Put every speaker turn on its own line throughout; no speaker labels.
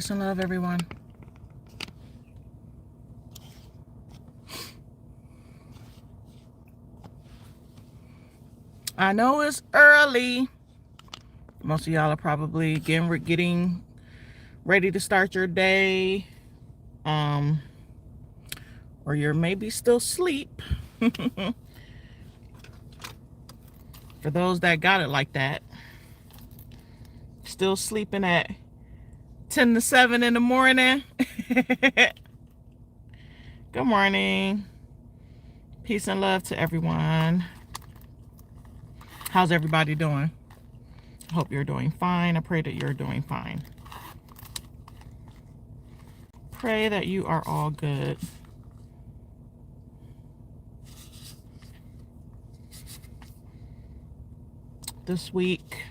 Peace and love, everyone. I know it's early. Most of y'all are probably getting ready to start your day. Or you're maybe still asleep. For those that got it like that. Still sleeping at 10 to 7 in the morning. Good morning. Peace and love to everyone. How's everybody doing? I hope you're doing fine. I pray that you're doing fine. Pray that you are all good. This week,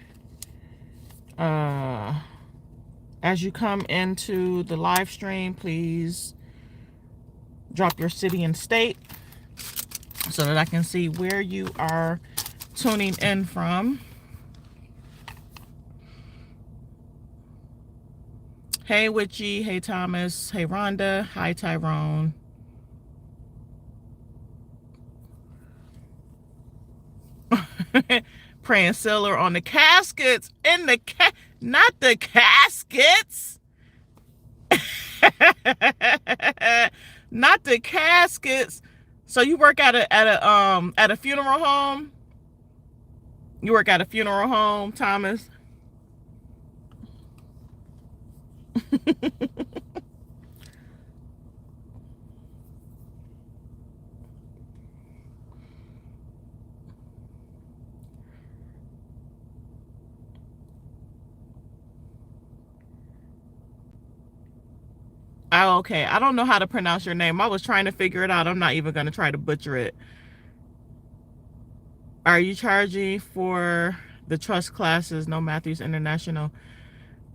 as you come into the live stream, please drop your city and state so that I can see where you are tuning in from. Hey Witchy, hey Thomas, hey Rhonda, hi Tyrone. Praying Siller on the caskets, in the not the caskets. Not the caskets. So you work at a funeral home? You work at a funeral home, Thomas? Oh, okay. I don't know how to pronounce your name. I was trying to figure it out. I'm not even going to try to butcher it. Are you charging for the trust classes? No, Matthews International.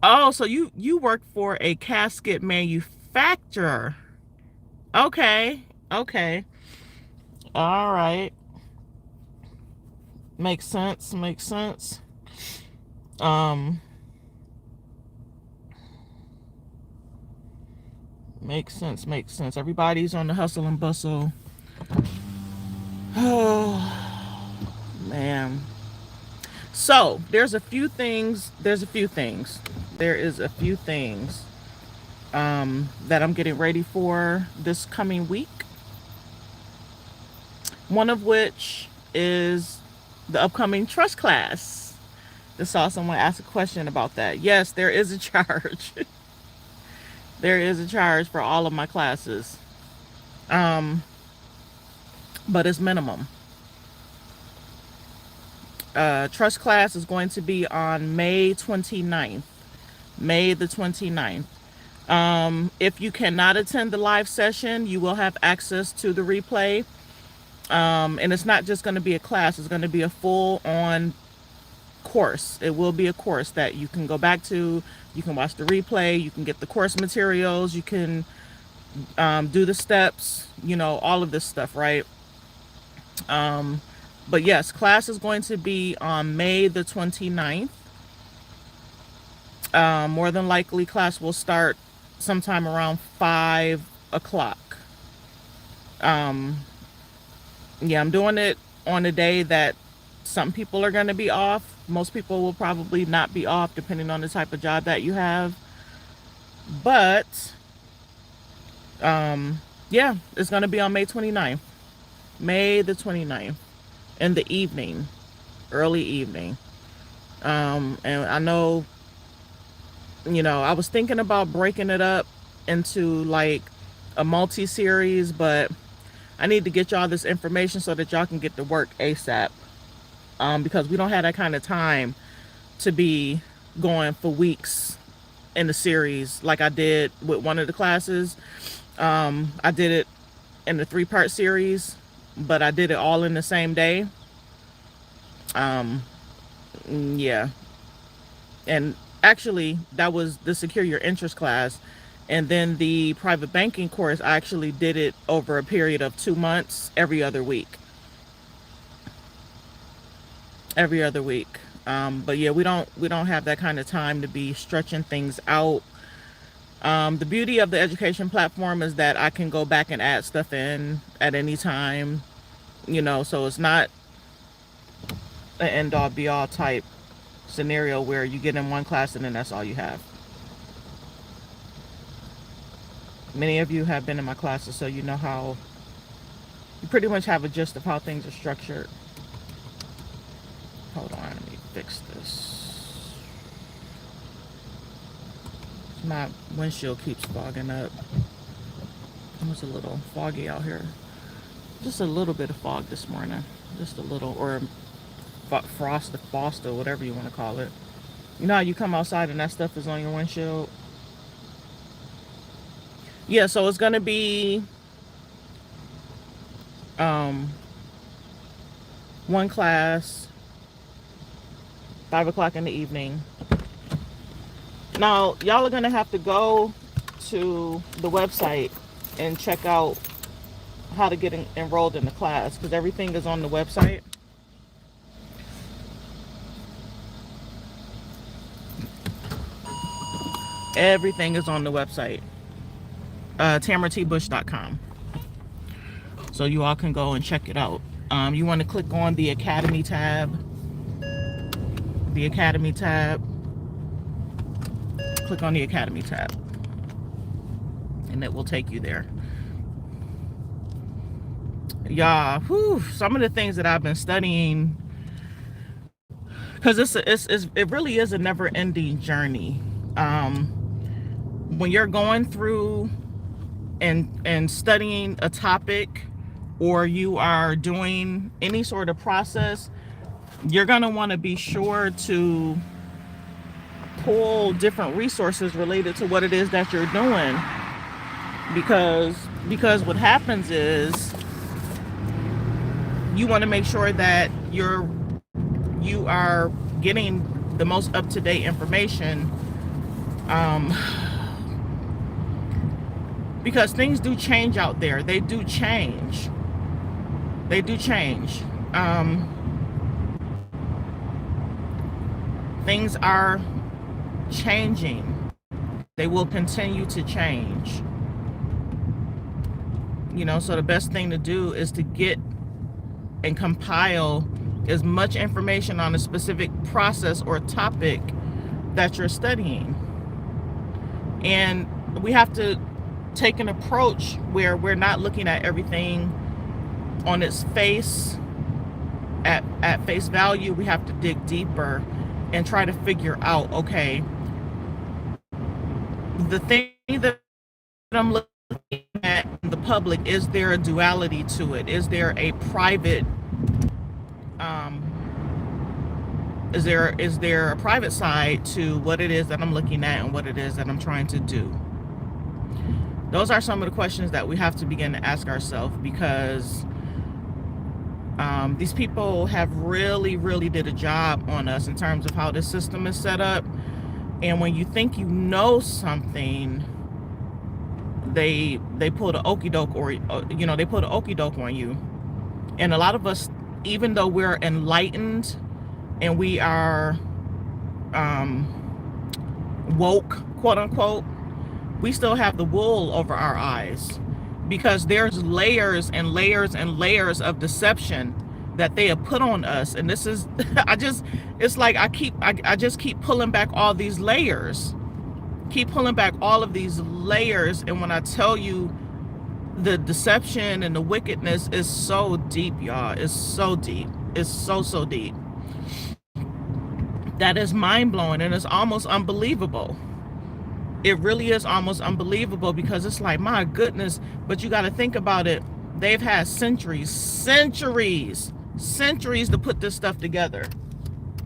Oh, so you work for a casket manufacturer. Okay. Okay. All right. Makes sense. Makes sense. Makes sense. Makes sense. Everybody's on the hustle and bustle. Oh, man. So there's a few things that I'm getting ready for this coming week. One of which is the upcoming trust class. I saw someone ask a question about that. Yes, there is a charge. There is a charge for all of my classes. But it's minimum. Trust class is going to be on May 29th. May the 29th. If you cannot attend the live session, you will have access to the replay. And it's not just going to be a class, it's going to be a full-on course. It will be a course that you can go back to, you can watch the replay, you can get the course materials, you can do the steps, you know, all of this stuff, right? But yes, class is going to be on May the 29th. More than likely, class will start sometime around 5 o'clock. Yeah, I'm doing it on a day that some people are going to be off. Most people will probably not be off, depending on the type of job that you have. But, yeah, it's going to be on May 29th. May the 29th. In the evening. Early evening. And I know, you know, I was thinking about breaking it up into like a multi-series, but I need to get y'all this information so that y'all can get to work ASAP. Because we don't have that kind of time to be going for weeks in the series like I did with one of the classes. I did it in the 3-part series, but I did it all in the same day. Yeah. And actually, that was the Secure Your Interest class. And then the private banking course, I actually did it over a period of 2 months, every other week. Every other week. But yeah, we don't have that kind of time to be stretching things out The beauty of the education platform is that I can go back and add stuff in at any time, so it's not an end all be all type scenario where you get in one class and then that's all you have. Many of you have been in my classes, so you know how you pretty much have a gist of how things are structured. Hold on, let me fix this. My windshield keeps fogging up. It was a little foggy out here. Just a little bit of fog this morning. Just a little, or frost, or whatever you want to call it. You know how you come outside and that stuff is on your windshield? Yeah, so it's going to be one class, 5 o'clock in the evening. Now, y'all are going to have to go to the website and check out how to get enrolled in the class, because everything is on the website. Everything is on the website. TamaraTBush.com. So you all can go and check it out. You want to click on the Academy tab. The Academy tab. Click on the Academy tab. And it will take you there. Yeah, some of the things that I've been studying, because it really is a never-ending journey. When you're going through and studying a topic, or you are doing any sort of process, you're going to want to be sure to pull different resources related to what it is that you're doing, because what happens is you want to make sure that you are getting the most up-to-date information, because things do change out there. They do change. Things are changing. They will continue to change. So the best thing to do is to get and compile as much information on a specific process or topic that you're studying. And we have to take an approach where we're not looking at everything on its face, at face value. We have to dig deeper and try to figure out, okay, the thing that I'm looking at in the public, is there a duality to it? Is there a private is there a private side to what it is that I'm looking at and what it is that I'm trying to do? Those are some of the questions that we have to begin to ask ourselves, because these people have really did a job on us in terms of how this system is set up. And when you think you know something, they put an okie doke, or they put an okie doke on you. And a lot of us, even though we're enlightened and we are woke, quote unquote, we still have the wool over our eyes, because there's layers and layers and layers of deception that they have put on us. And this is it's like I just keep pulling back all these layers, and when I tell you, the deception and the wickedness is so deep, y'all. It's so deep. It's so deep. That is mind-blowing, and it's almost unbelievable. It really is almost unbelievable, because it's like, my goodness. But you got to think about it. They've had centuries to put this stuff together.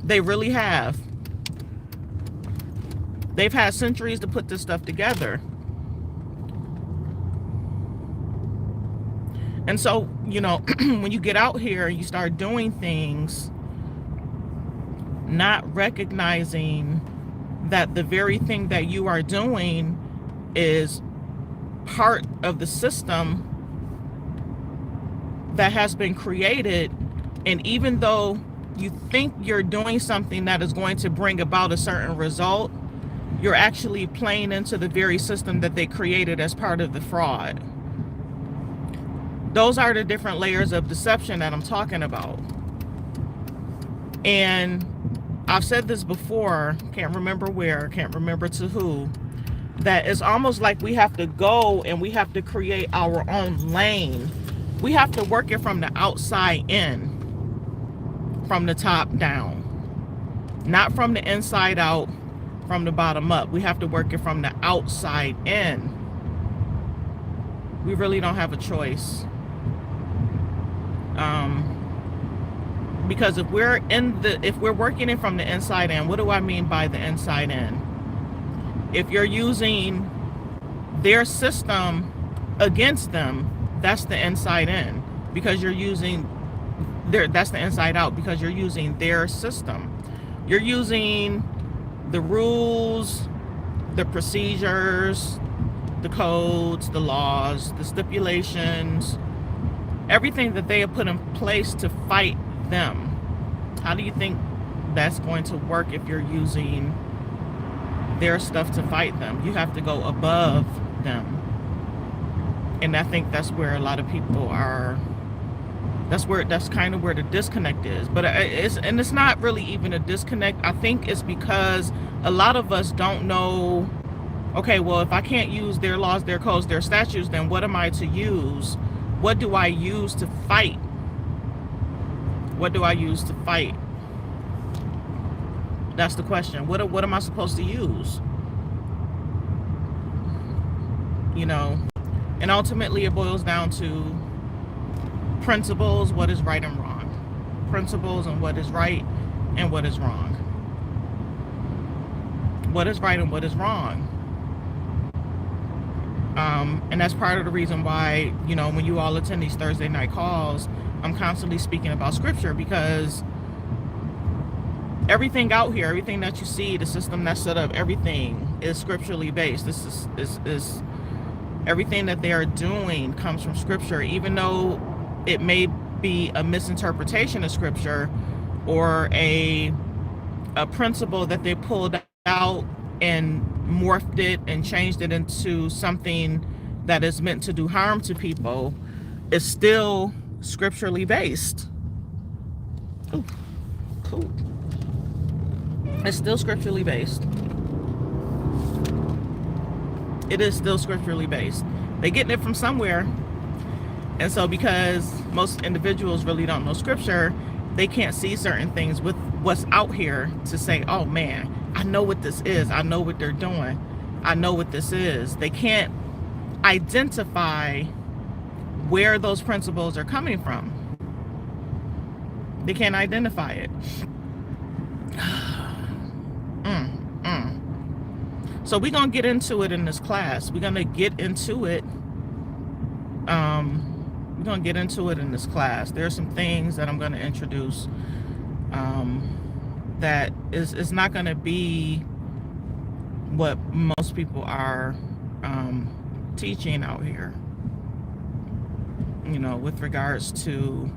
They really have. They've had centuries to put this stuff together. And so, when you get out here and you start doing things, not recognizing that the very thing that you are doing is part of the system that has been created. And even though you think you're doing something that is going to bring about a certain result, you're actually playing into the very system that they created as part of the fraud. Those are the different layers of deception that I'm talking about. And I've said this before, can't remember where, can't remember to who, that it's almost like we have to go and we have to create our own lane. We have to work it from the outside in, from the top down, not from the inside out, from the bottom up. We have to work it from the outside in. We really don't have a choice. Because if we're working it from the inside in, what do I mean by the inside in? If you're using their system against them, that's the inside in, because you're using that's the inside out, because you're using their system. You're using the rules, the procedures, the codes, the laws, the stipulations, everything that they have put in place to fight them. How do you think that's going to work if you're using their stuff to fight them? You have to go above them. And I think that's where a lot of people are. That's kind of where the disconnect is. But it's not really even a disconnect. I think it's because a lot of us don't know, okay, well, if I can't use their laws, their codes, their statutes, then what am I to use? What do I use to fight? What do I use to fight? That's the question. What am I supposed to use? You know, and ultimately it boils down to principles, what is right and wrong. Principles and what is right and what is wrong. What is right and what is wrong. And that's part of the reason why, you know, when you all attend these Thursday night calls, I'm constantly speaking about scripture, because everything out here, everything that you see, the system that's set up, everything is scripturally based. This is everything that they are doing comes from scripture, even though it may be a misinterpretation of scripture or a principle that they pulled out and morphed it and changed it into something that is meant to do harm to people. Is still scripturally based. Ooh, cool. It's still scripturally based. It is still scripturally based. They're getting it from somewhere. And so because most individuals really don't know scripture, they can't see certain things with what's out here to say, oh man, I know what this is. I know what they're doing. I know what this is. They can't identify where those principles are coming from. They can't identify it. So we're going to get into it in this class. We're going to get into it. We're going to get into it in this class. There are some things that I'm going to introduce that is not going to be what most people are teaching out here. You know, with regards to,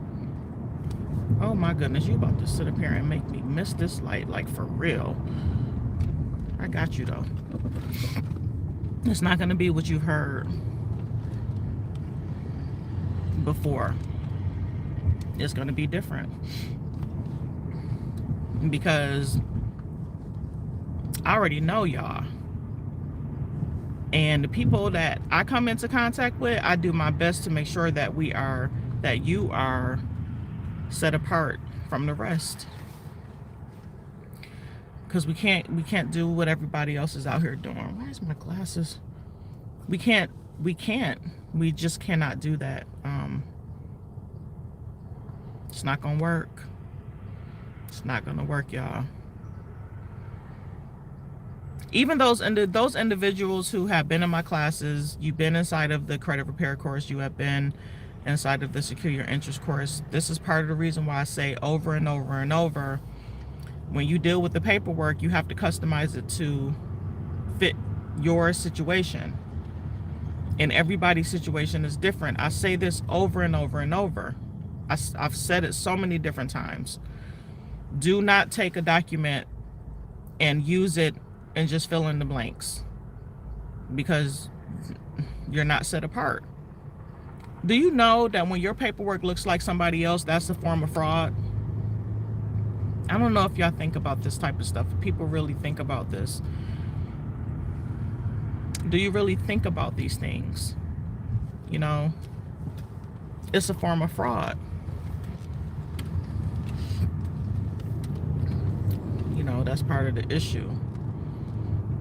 oh my goodness, you about to sit up here and make me miss this light, like for real. I got you though. It's not going to be what you've heard before. It's going to be different, because I already know y'all. And the people that I come into contact with, I do my best to make sure that you are set apart from the rest. Because we can't do what everybody else is out here doing. Why is my glasses? We just cannot do that. It's not gonna work. It's not gonna work, y'all. Even those individuals who have been in my classes, you've been inside of the credit repair course, you have been inside of the secure your interest course. This is part of the reason why I say over and over and over, when you deal with the paperwork, you have to customize it to fit your situation. And everybody's situation is different. I say this over and over and over. I've said it so many different times. Do not take a document and use it and just fill in the blanks because you're not set apart. Do you know that when your paperwork looks like somebody else, that's a form of fraud? I don't know if y'all think about this type of stuff. If people really think about this. Do you really think about these things? You know, it's a form of fraud. You know, that's part of the issue.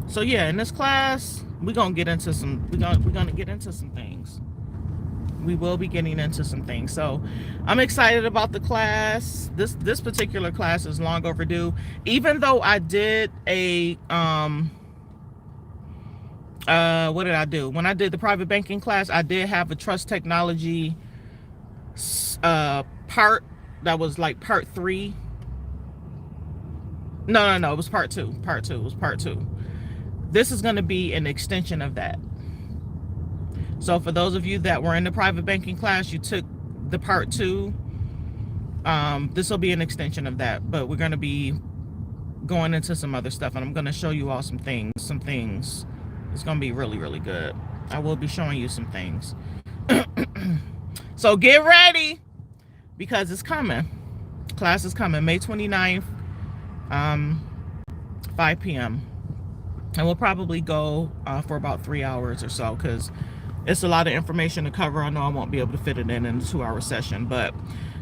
So yeah, in this class, we're gonna get into some. We're gonna get into some things. We will be getting into some things. So I'm excited about the class. This particular class is long overdue. Even though I did a what did I do? When I did the private banking class, I did have a trust technology part that was like part 3. No, it was part 2. It was part 2. This is going to be an extension of that. So for those of you that were in the private banking class, you took the part 2. This will be an extension of that, but we're going to be going into some other stuff, and I'm going to show you all some things. It's going to be really, really good. I will be showing you some things. So get ready, because it's coming. Class is coming May 29th, 5 p.m. And we'll probably go for about 3 hours or so, because it's a lot of information to cover. I know I won't be able to fit it in a 2-hour session, but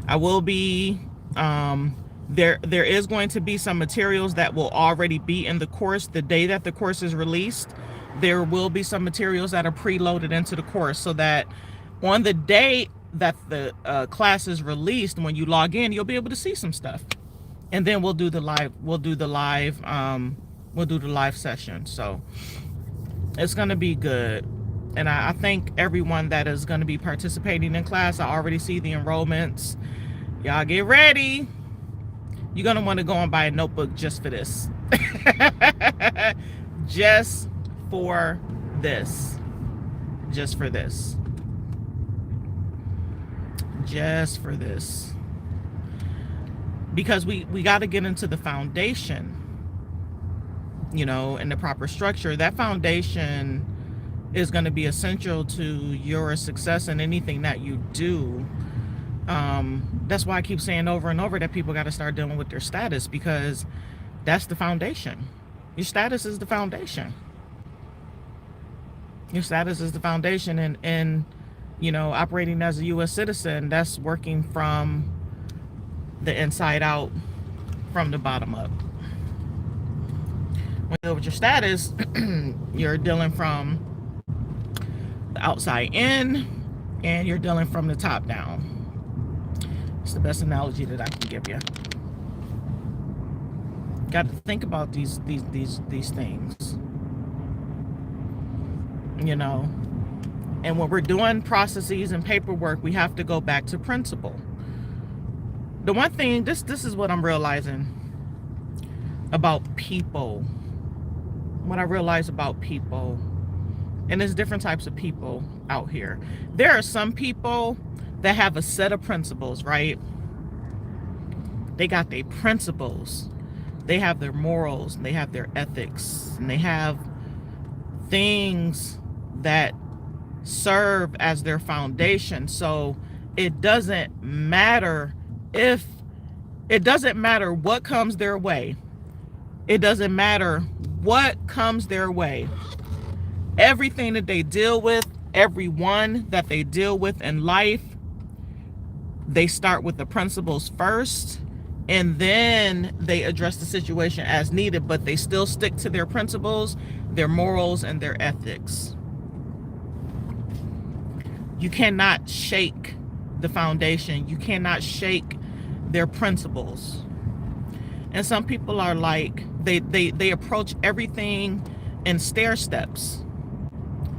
I will be, there is going to be some materials that will already be in the course the day that the course is released. There will be some materials that are preloaded into the course, so that on the day that the class is released, when you log in, you'll be able to see some stuff. And then we'll do the live session. So it's going to be good. And I thank everyone that is going to be participating in class. I already see the enrollments. Y'all get ready. You're going to want to go and buy a notebook just for this. Just for this. Just for this. Just for this. Because we got to get into the foundation, you know, and the proper structure. That foundation is going to be essential to your success in anything that you do. That's why I keep saying over and over that people got to start dealing with their status, because that's the foundation. Your status is the foundation. Your status is the foundation, and you know, operating as a U.S. citizen, that's working from the inside out, from the bottom up. When you deal with your status, you're dealing from the outside in, and you're dealing from the top down. It's the best analogy that I can give you. Got to think about these things, you know. And when we're doing processes and paperwork, we have to go back to principle. The one thing, this is what I'm realizing about people. What I realize about people, and there's different types of people out here. There are some people that have a set of principles, right? They got their principles. They have their morals, and they have their ethics, and they have things that serve as their foundation. So it doesn't matter what comes their way. It doesn't matter what comes their way. Everything that they deal with, everyone that they deal with in life, they start with the principles first, and then they address the situation as needed, but they still stick to their principles, their morals, and their ethics. You cannot shake the foundation. You cannot shake their principles. And some people are like, they approach everything in stair steps.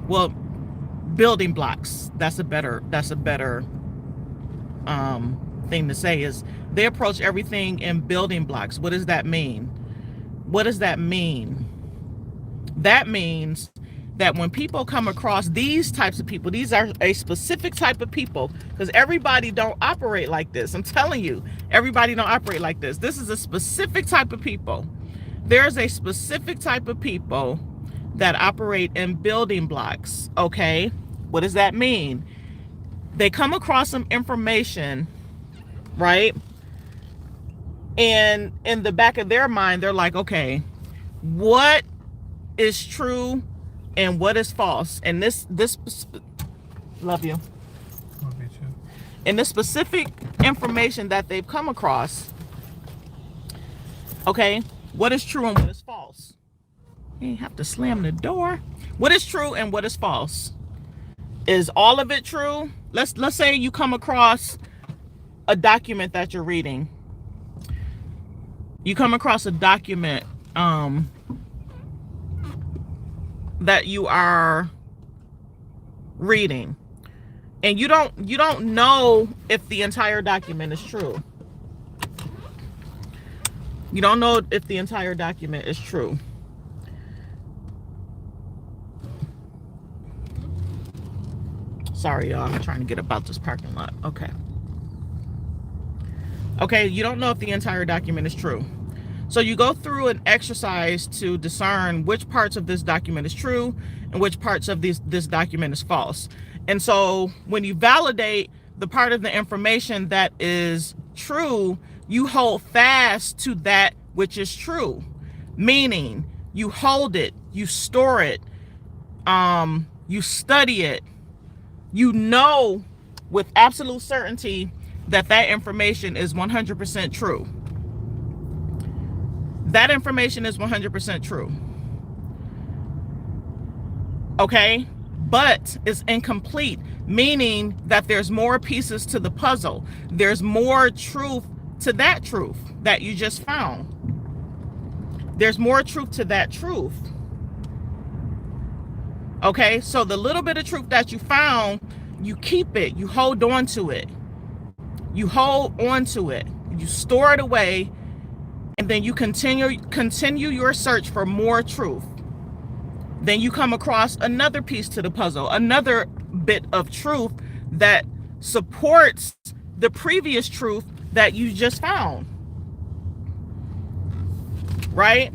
Well, building blocks. That's a better thing to say, is they approach everything in building blocks. What does that mean? What does that mean? That means that when people come across these types of people, these are a specific type of people, because everybody don't operate like this. I'm telling you, everybody don't operate like this. This is a specific type of people there's a specific type of people that operate in building blocks. Okay, what does that mean? They come across some information, right? And in the back of their mind, they're like, okay, what is true and what is false? And this love you.
Love you too.
And the specific information that they've come across, okay, what is true and what is false? You have to slam the door. What is true and what is false? Is all of it true? Let's say you come across a document that you're reading. You come across a document that you are reading, and you don't know if the entire document is true. You don't know if the entire document is true. Sorry, y'all. I'm trying to get about this parking lot. Okay, you don't know if the entire document is true. So you go through an exercise to discern which parts of this document is true and which parts of this document is false. And so when you validate the part of the information that is true, you hold fast to that which is true. Meaning you hold it, you store it, you study it. You know with absolute certainty that that information is 100% true. That information is 100% true. Okay? But it's incomplete, meaning that there's more pieces to the puzzle. There's more truth to that truth that you just found. There's more truth to that truth. Okay? So the little bit of truth that you found, you keep it, you hold on to it. You hold on to it, you store it away, and then you continue your search for more truth. Then you come across another piece to the puzzle, another bit of truth that supports the previous truth that you just found. Right?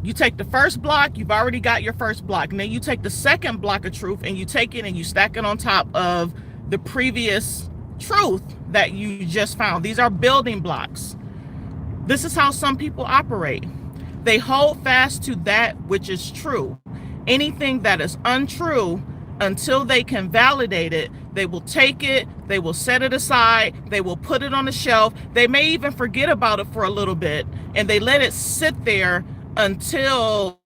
You take the first block, you've already got your first block, and then you take the second block of truth and you take it and you stack it on top of the previous truth that you just found. These are building blocks. This is how some people operate. They hold fast to that which is true. Anything that is untrue, until they can validate it, they will take it, they will set it aside, they will put it on the shelf. They may even forget about it for a little bit, and they let it sit there until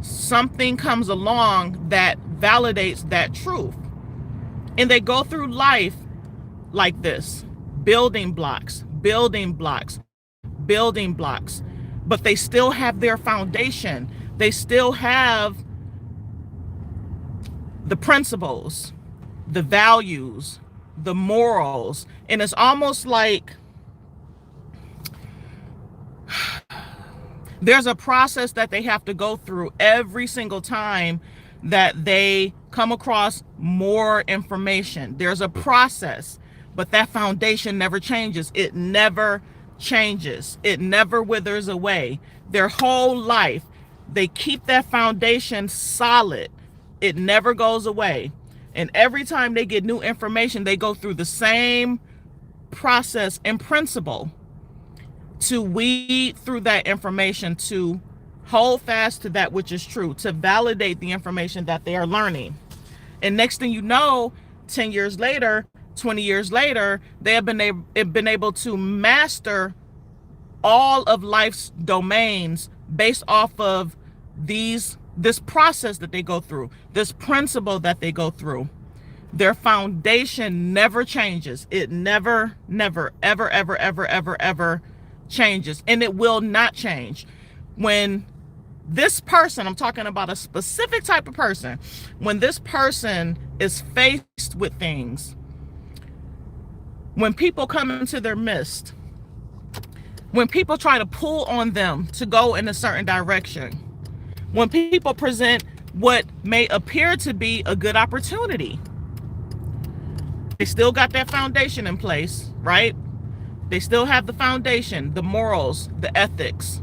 something comes along that validates that truth. And they go through life like this, building blocks, building blocks, building blocks, but they still have their foundation. They still have the principles, the values, the morals, and it's almost like there's a process that they have to go through every single time that they come across more information. There's a process, but that foundation never changes. It never changes. It never withers away. Their whole life, they keep that foundation solid. It never goes away. And every time they get new information, they go through the same process and principle to weed through that information, to hold fast to that which is true, to validate the information that they are learning. And next thing you know, 10 years later, 20 years later, they have been able to master all of life's domains based off of this process that they go through, this principle that they go through. Their foundation never changes. It never, ever, ever changes. And it will not change. When this person, I'm talking about a specific type of person, when this person is faced with things, when people come into their midst, when people try to pull on them to go in a certain direction, when people present what may appear to be a good opportunity, they still got that foundation in place, right? They still have the foundation, the morals, the ethics.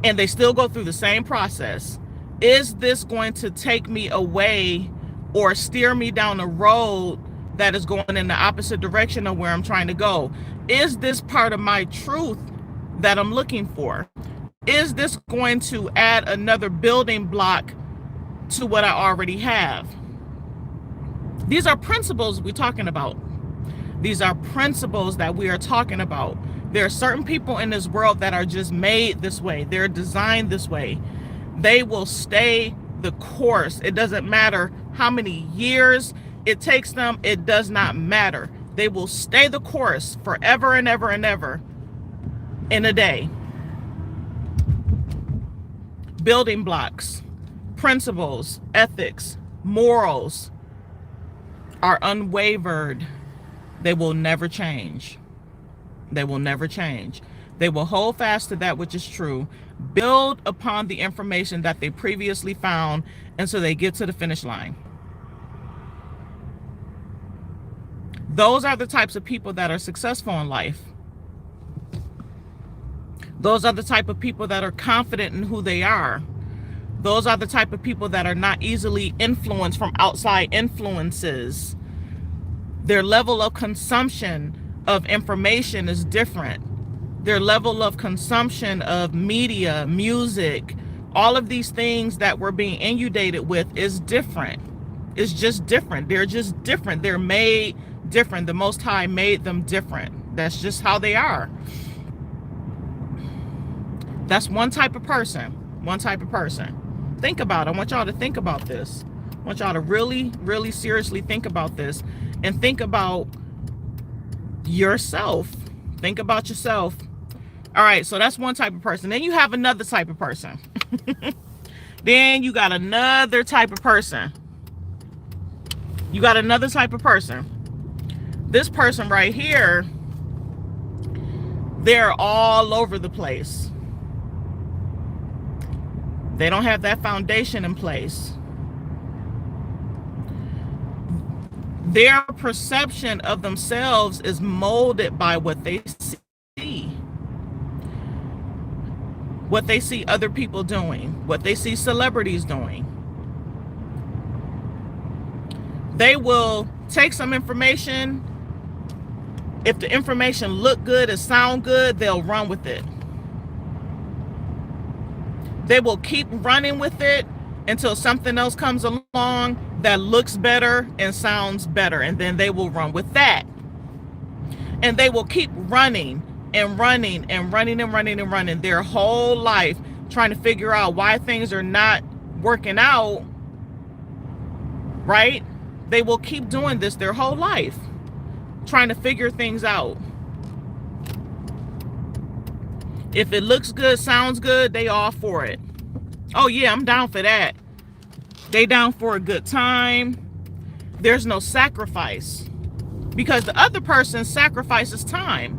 and they still go through the same process. Is this going to take me away or steer me down a road that is going in the opposite direction of where I'm trying to go? Is this part of my truth that I'm looking for? Is this going to add another building block to what I already have? These are principles we're talking about. These are principles that we are talking about. There are certain people in this world that are just made this way. They're designed this way. They will stay the course. It doesn't matter how many years it takes them. It does not matter. They will stay the course forever and ever and ever in a day. Building blocks, principles, ethics, morals are unwavered. They will never change. They will never change. They will hold fast to that which is true, build upon the information that they previously found, and so they get to the finish line. Those are the types of people that are successful in life. Those are the type of people that are confident in who they are. Those are the type of people that are not easily influenced from outside influences. Their level of consumption of information is different. Their level of consumption of media, music, all of these things that we're being inundated with is different. It's just different. They're just different. They're made different. The Most High made them different. That's just how they are. That's one type of person. One type of person. Think about it. I want y'all to think about this. I want y'all to really, really seriously think about this and think about yourself. Think about yourself. All right, so that's one type of person. Then you have another type of person. Then you got another type of person. You got another type of person. This person right here, they're all over the place. They don't have that foundation in place. Their perception of themselves is molded by what they see. What they see other people doing. What they see celebrities doing. They will take some information. If the information look good and sound good, they'll run with it. They will keep running with it until something else comes along that looks better and sounds better, and then they will run with that. And they will keep running and running and running and running and running their whole life, trying to figure out why things are not working out, right? They will keep doing this their whole life, trying to figure things out. If it looks good, sounds good, they all for it. Oh yeah, I'm down for that. They down for a good time. There's no sacrifice, because the other person sacrifices time.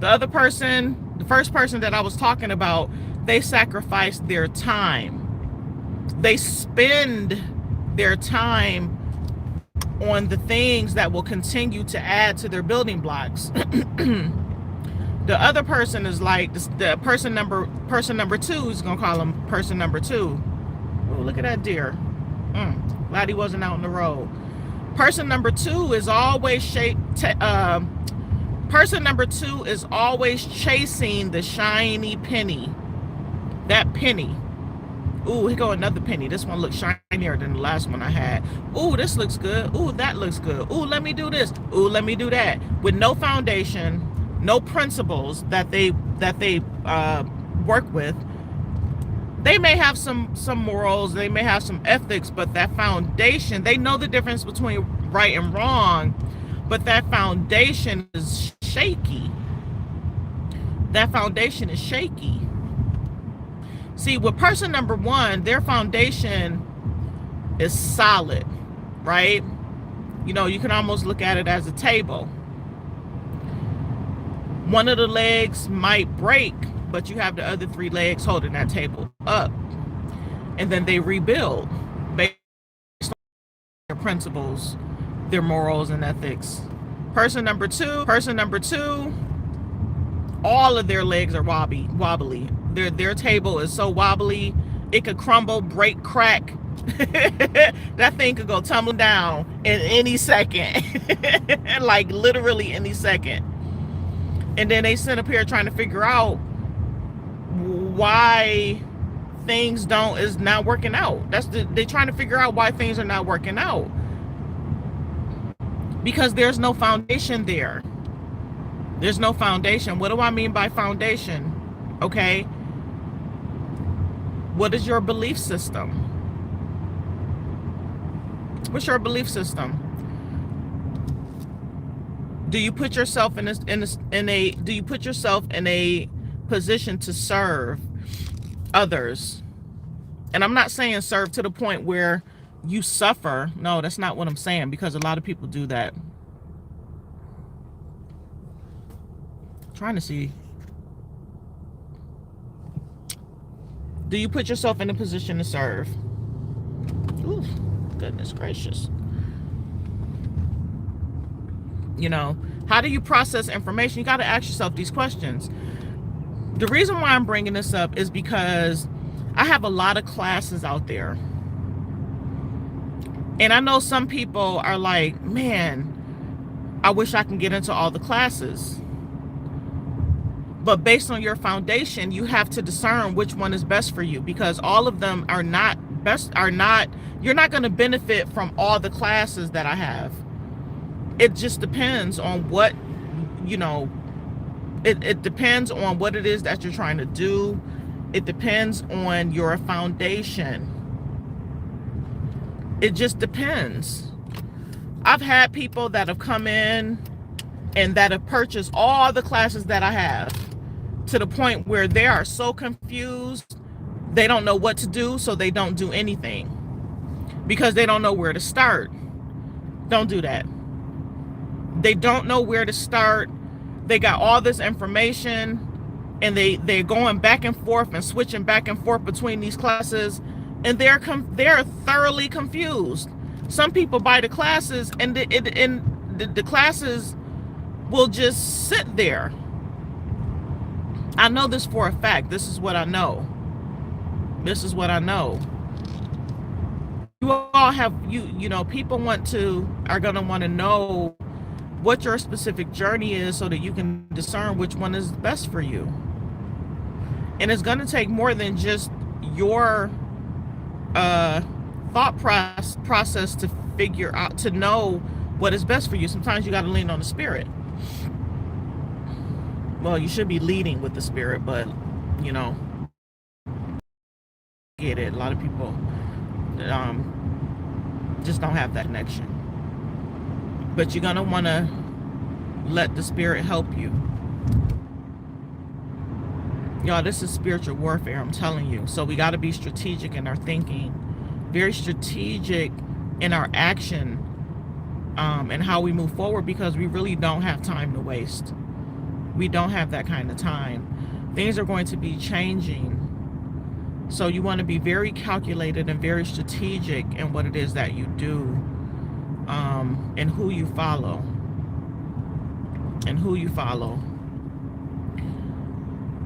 The other person, the first person that I was talking about, they sacrifice their time. They spend their time on the things that will continue to add to their building blocks. The other person is like the person number two. He's gonna call him person number two. Oh, look at that deer. Glad he wasn't out on the road. Person number two is always person number two is always chasing the shiny penny. That penny. Ooh, here go another penny. This one looks shinier than the last one I had. Ooh, this looks good. Ooh, that looks good. Ooh, let me do this. Ooh, let me do that. With no foundation, no principles that they work with. They may have some morals, they may have some ethics, but that foundation, they know the difference between right and wrong, but that foundation is shaky. That foundation is shaky. See, with person number one, their foundation is solid, right? You know, you can almost look at it as a table. One of the legs might break, but you have the other three legs holding that table up. And then they rebuild based on their principles, their morals and ethics. Person number two, all of their legs are wobbly. Their table is so wobbly, it could crumble, break, crack. That thing could go tumbling down in any second. Like literally any second. And then they sit up here trying to figure out why things is not working out. They're trying to figure out why things are not working out, because there's no foundation there. There's no foundation. What do I mean by foundation? Okay, what is your belief system? What's your belief system? Do you put yourself in a position to serve others? And I'm not saying serve to the point where you suffer. No, that's not what I'm saying, because a lot of people do that. I'm trying to see. Do you put yourself in a position to serve? Ooh, goodness gracious. You know, how do you process information? You got to ask yourself these questions. The reason why I'm bringing this up is because I have a lot of classes out there. And I know some people are like, man, I wish I can get into all the classes. But based on your foundation, you have to discern which one is best for you, because all of them are not best, you're not going to benefit from all the classes that I have. It just depends on what, you know, it depends on what it is that you're trying to do. It depends on your foundation. It just depends. I've had people that have come in and that have purchased all the classes that I have, to the point where they are so confused, they don't know what to do, so they don't do anything because they don't know where to start. Don't do that. They don't know where to start. They got all this information and they're going back and forth and switching back and forth between these classes, and they're thoroughly confused. Some people buy the classes and the classes will just sit there. I know this for a fact. This is what I know. This is what I know. You all have, you know, people are going to want to know what your specific journey is, so that you can discern which one is best for you. And it's going to take more than just your thought process to figure out, to know what is best for you. Sometimes you got to lean on the spirit. Well, you should be leading with the spirit, but you know, get it. A lot of people just don't have that connection. But you're gonna want to let the spirit help you. Y'all, this is spiritual warfare, I'm telling you. So we got to be strategic in our thinking, very strategic in our action, and how we move forward, because we really don't have time to waste. We don't have that kind of time. Things are going to be changing. So you want to be very calculated and very strategic in what it is that you do, and who you follow.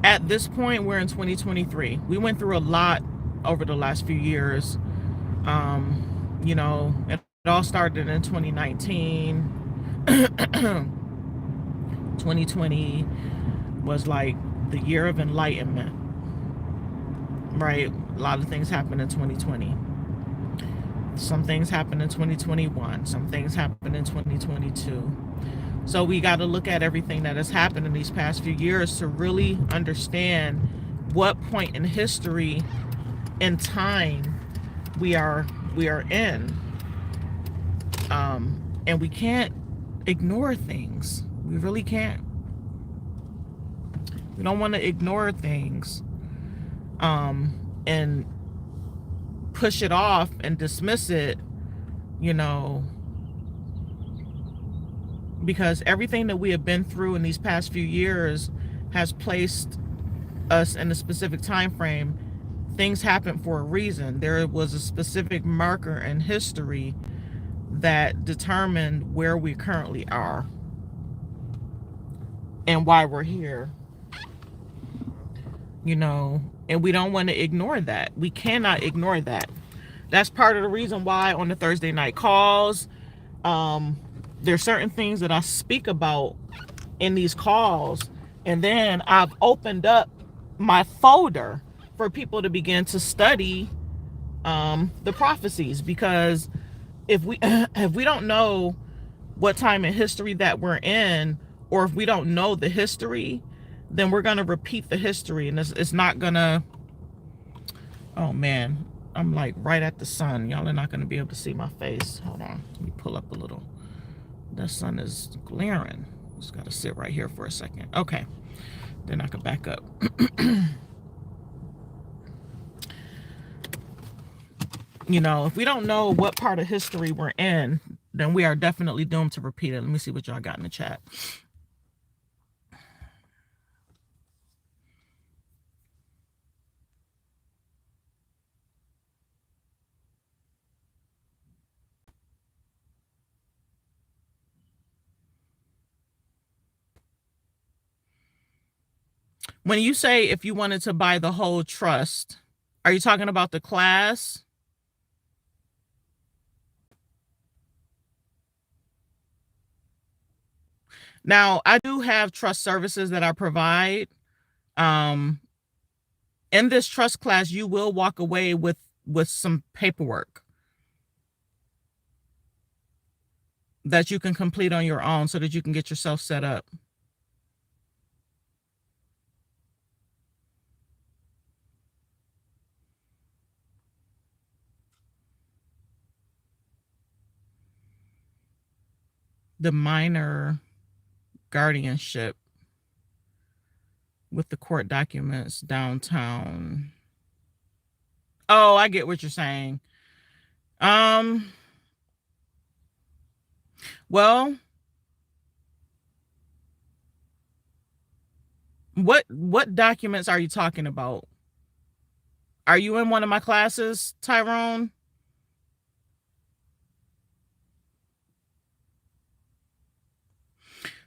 At this point, we're in 2023. We went through a lot over the last few years. You know, it all started in 2019. 2020 was like the year of enlightenment, right? A lot of things happened in 2020. Some things happened in 2021. Some things happened in 2022. So we got to look at everything that has happened in these past few years to really understand what point in history and time we are in. And we can't ignore things. We really can't. We don't want to ignore things, and push it off and dismiss it, you know, because everything that we have been through in these past few years has placed us in a specific time frame. Things happen for a reason. There was a specific marker in history that determined where we currently are and why we're here. and we don't want to ignore that. We cannot ignore that. That's part of the reason why on the Thursday night calls, there's certain things that I speak about in these calls, and then I've opened up my folder for people to begin to study the prophecies, because if we if we don't know what time in history that we're in, or if we don't know the history, then we're going to repeat the history, and it's not going to. Oh man, I'm like right at the sun. Y'all are not going to be able to see my face. Hold on, let me pull up a little. The sun is glaring. Just got to sit right here for a second. Okay, then I can back up. If we don't know what part of history we're in, then we are definitely doomed to repeat it. Let me see what y'all got in the chat. When you say if you wanted to buy the whole trust, are you talking about the class? Now, I do have trust services that I provide. In this trust class, you will walk away with some paperwork that you can complete on your own so that you can get yourself set up. The minor guardianship with the court documents downtown. Oh, I get what you're saying. Well, what documents are you talking about? Are you in one of my classes, Tyrone?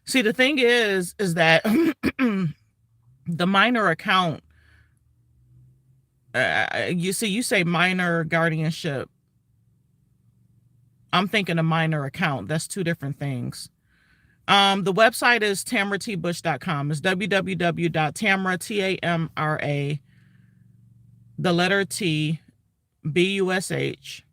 See, the thing is that the minor account, you say minor guardianship. I'm thinking a minor account. That's two different things. The website is tamratbush.com. It's www.tamra, T-A-M-R-A, the letter T, B-U-S-H.com.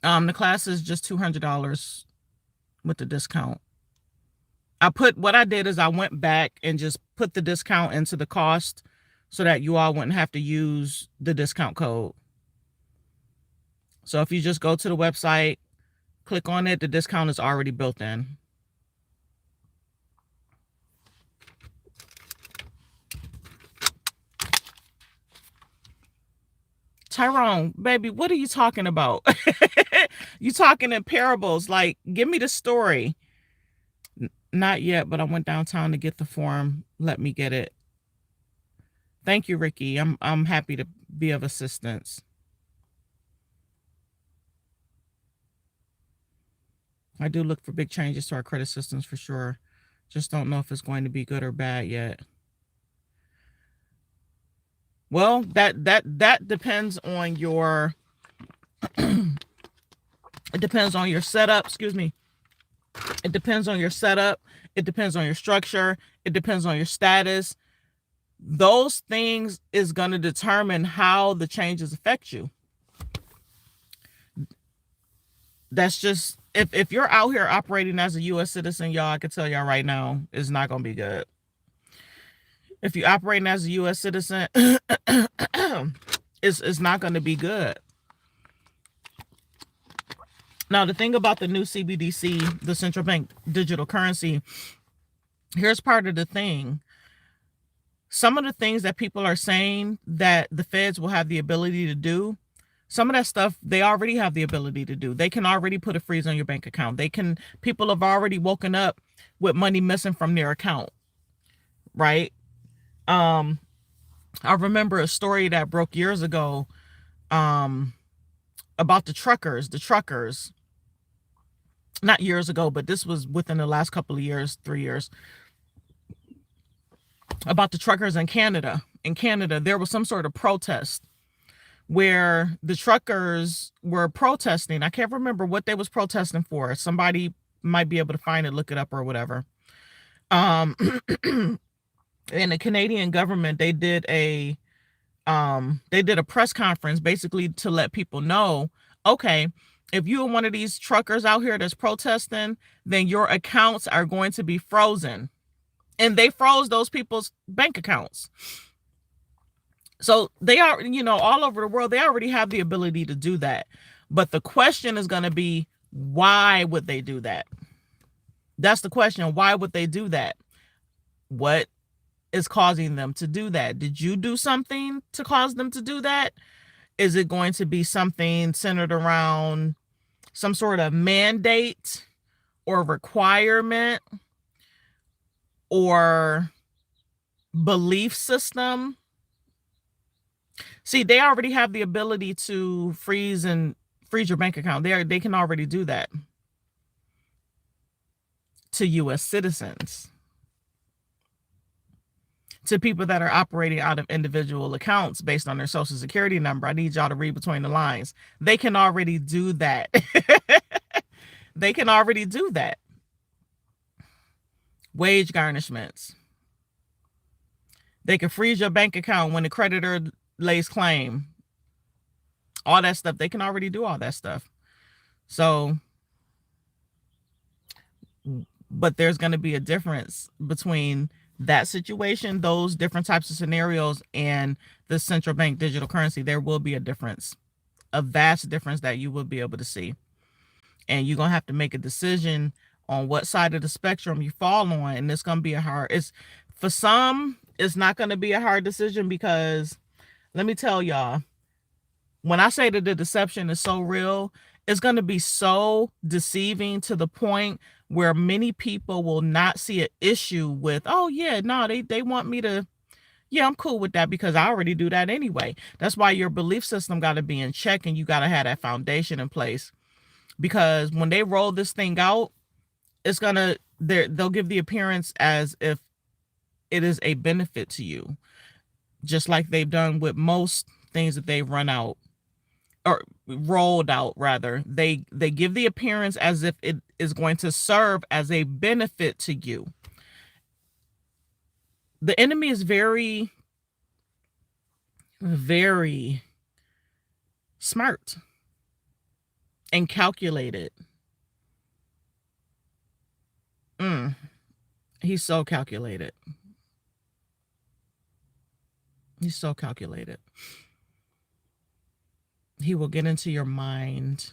The class is just $200 with the discount. What I did is I went back and just put the discount into the cost so that you all wouldn't have to use the discount code. So if you just go to the website, click on it, the discount is already built in. Tyrone, baby, what are you talking about? You talking in parables. Like, give me the story. Not yet, but I went downtown to get the form. Let me get it. Thank you, Ricky. I'm happy to be of assistance. I do look for big changes to our credit systems for sure. Just don't know if it's going to be good or bad yet. Well, that depends on your it depends on your setup, excuse me. It depends on your setup, it depends on your structure, it depends on your status. Those things is going to determine how the changes affect you. That's just, if you're out here operating as a U.S. citizen, y'all, I can tell y'all right now, it's not going to be good. If you're operating as a U.S. citizen, it's not going to be good. Now, the thing about the new CBDC, the central bank digital currency, here's part of the thing. Some of the things that people are saying that the feds will have the ability to do, some of that stuff they already have the ability to do. They can already put a freeze on your bank account. People have already woken up with money missing from their account. right? Um, I remember a story that broke years ago, about the truckers, not years ago, but this was within the last couple of years, 3 years, about the truckers in Canada. In Canada, there was some sort of protest where the truckers were protesting. I can't remember what they was protesting for. Somebody might be able to find it, look it up or whatever. Um, and the Canadian government, they did a press conference basically to let people know, okay, if you're one of these truckers out here that's protesting, then your accounts are going to be frozen. And they froze those people's bank accounts. So they are, all over the world, they already have the ability to do that. But the question is going to be, why would they do that? That's the question. Why would they do that? What is causing them to do that? Did you do something to cause them to do that? Is it going to be something centered around some sort of mandate or requirement or belief system? See, they already have the ability to freeze your bank account. They can already do that to U.S. citizens. To people that are operating out of individual accounts based on their social security number, I need y'all to read between the lines. They can already do that. They can already do that. Wage garnishments. They can freeze your bank account when the creditor lays claim. All that stuff. They can already do all that stuff. So, but there's going to be a difference between that situation, those different types of scenarios, and the central bank digital currency. There will be a difference, a vast difference that you will be able to see. And you're going to have to make a decision on what side of the spectrum you fall on. And it's going to be for some, it's not going to be a hard decision, because let me tell y'all, when I say that the deception is so real, it's going to be so deceiving to the point where many people will not see an issue with, oh yeah, no, they want me to, yeah, I'm cool with that because I already do that anyway. That's why your belief system got to be in check, and you got to have that foundation in place. Because when they roll this thing out, it's gonna, they'll give the appearance as if it is a benefit to you, just like they've done with most things that they've run out or rolled out rather. They give the appearance as if it is going to serve as a benefit to you. The enemy is very, very smart and calculated. He's so calculated. He's so calculated. He will get into your mind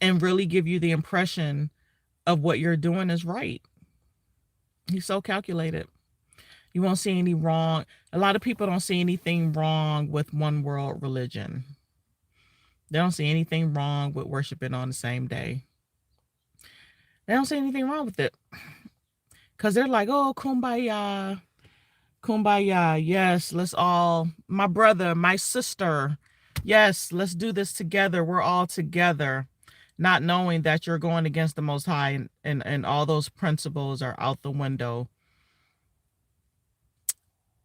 and really give you the impression of what you're doing is right. He's so calculated. You won't see any wrong. A lot of people don't see anything wrong with one world religion. They don't see anything wrong with worshiping on the same day. They don't see anything wrong with it. Because they're like, oh, kumbaya. Kumbaya. Yes, let's all, my brother, my sister. Yes, let's do this together. We're all together. Not knowing that you're going against the Most High, and all those principles are out the window.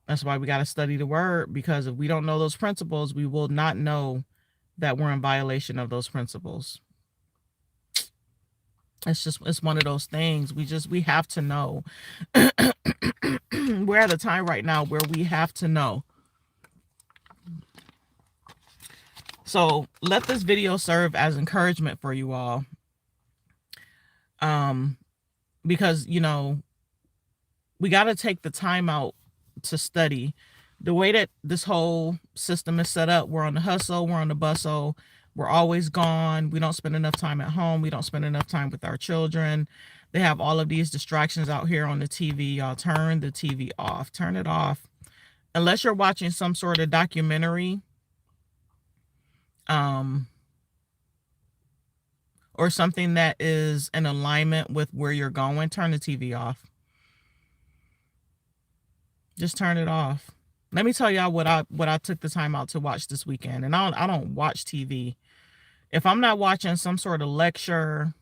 That's why we got to study the word, because if we don't know those principles, we will not know that we're in violation of those principles. It's one of those things. We have to know. We're at a time right now where we have to know. So let this video serve as encouragement for you all. Because, we got to take the time out to study. The way that this whole system is set up, we're on the hustle, we're on the bustle, we're always gone. We don't spend enough time at home. We don't spend enough time with our children. They have all of these distractions out here on the TV. Y'all turn the TV off. Turn it off. Unless you're watching some sort of documentary, or or something that is in alignment with where you're going, turn the TV off. Just turn it off. Let me tell y'all what I took the time out to watch this weekend. And I don't watch TV. If I'm not watching some sort of lecture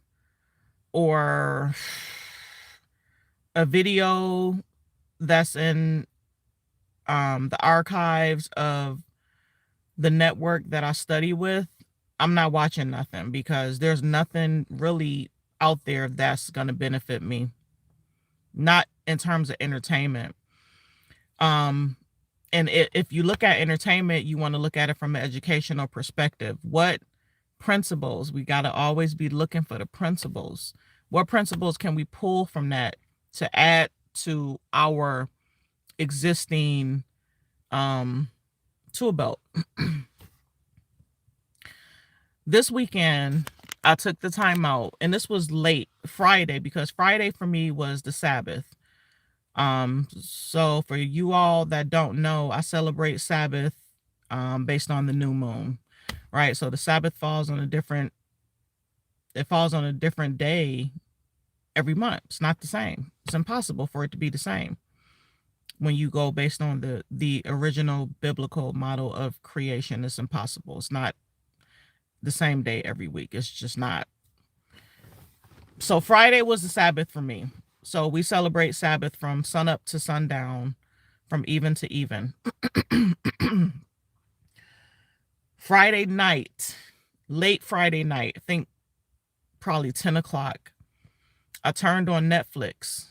or a video that's in the archives of the network that I study with, I'm not watching nothing, because there's nothing really out there that's going to benefit me. Not in terms of entertainment. And if you look at entertainment, you want to look at it from an educational perspective. What principles? We got to always be looking for the principles. What principles can we pull from that to add to our existing tool belt? This weekend, I took the time out, and this was late Friday, because Friday for me was the Sabbath. So for you all that don't know, I celebrate Sabbath based on the new moon, right? So the Sabbath falls on a different day every month. It's not the same. It's impossible for it to be the same when you go based on the original biblical model of creation. It's impossible. It's not the same day every week. It's just not. So Friday was the Sabbath for me. So we celebrate Sabbath from sunup to sundown, from even to even. Friday night, late Friday night, I think probably 10 o'clock, I turned on Netflix.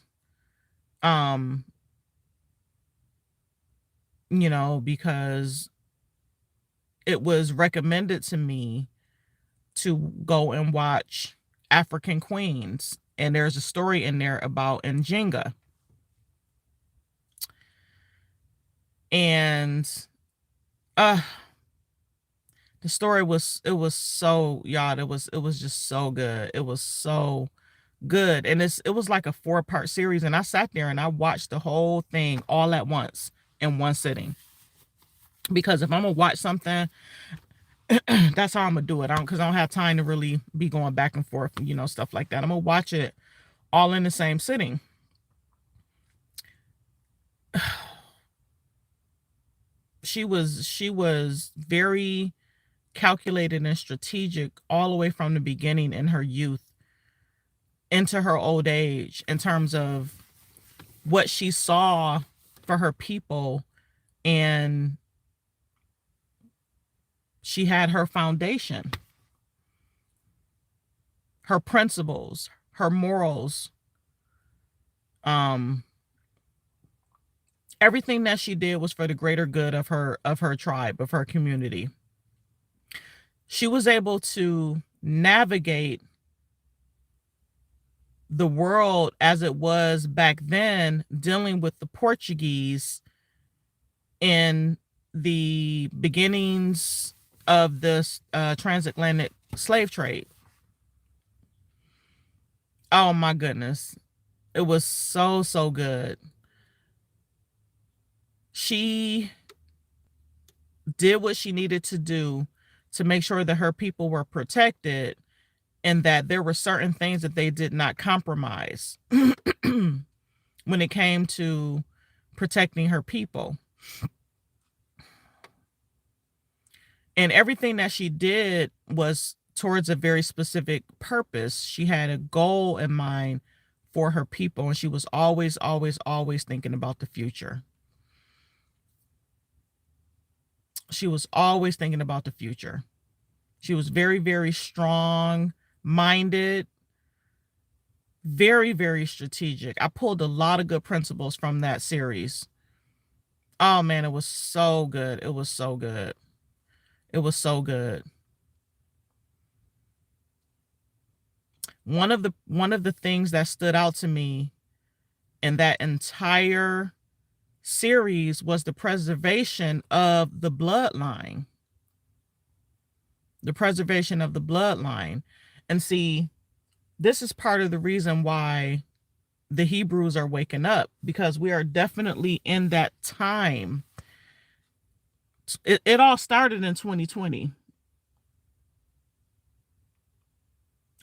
Because it was recommended to me to go and watch African Queens. And there's a story in there about Njinga. And the story was so, y'all, it was just so good. It was so good. And it was like a 4-part series. And I sat there and I watched the whole thing all at once in one sitting. Because if I'm gonna watch something, that's how I'm gonna do it. Because I don't have time to really be going back and forth, stuff like that. I'm gonna watch it all in the same sitting. She was very calculated and strategic all the way from the beginning, in her youth into her old age, in terms of what she saw for her people. And she had her foundation, her principles, her morals, everything that she did was for the greater good of her tribe, of her community. She was able to navigate the world as it was back then, dealing with the Portuguese in the beginnings of this transatlantic slave trade. Oh my goodness. It was so, so good. She did what she needed to do to make sure that her people were protected, and that there were certain things that they did not compromise when it came to protecting her people. And everything that she did was towards a very specific purpose. She had a goal in mind for her people, and she was always, always, always thinking about the future. She was always thinking about the future. She was very, very strong-minded, very, very strategic. I pulled a lot of good principles from that series. Oh man, it was so good. It was so good. It was so good. One of the things that stood out to me in that entire series was the preservation of the bloodline. The preservation of the bloodline. And see, this is part of the reason why the Hebrews are waking up, because we are definitely in that time. It all started in 2020.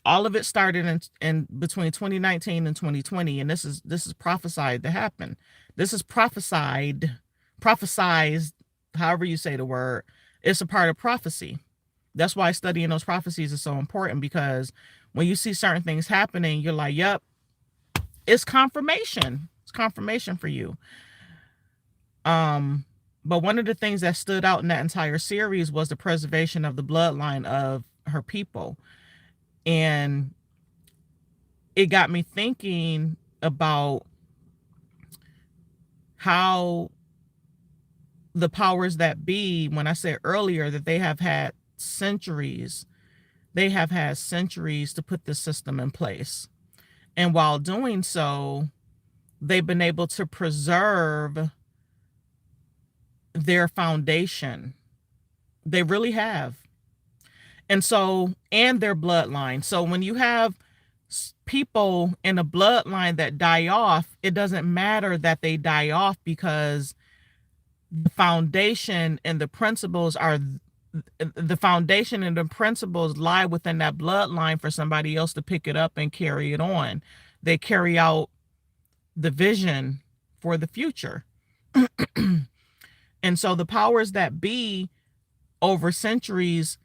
All of it started in between 2019 and 2020, and this is prophesied to happen. This is prophesized, however you say the word. It's a part of prophecy. That's why studying those prophecies is so important, because when you see certain things happening, you're like, yep, it's confirmation. It's confirmation for you. But one of the things that stood out in that entire series was the preservation of the bloodline of her people. And it got me thinking about how the powers that be, when I said earlier that they have had centuries to put this system in place. And while doing so, they've been able to preserve their foundation. They really have. And so, and their bloodline. So when you have people in a bloodline that die off, it doesn't matter that they die off, because the foundation and the principles lie within that bloodline for somebody else to pick it up and carry it on. They carry out the vision for the future. And so the powers that be over centuries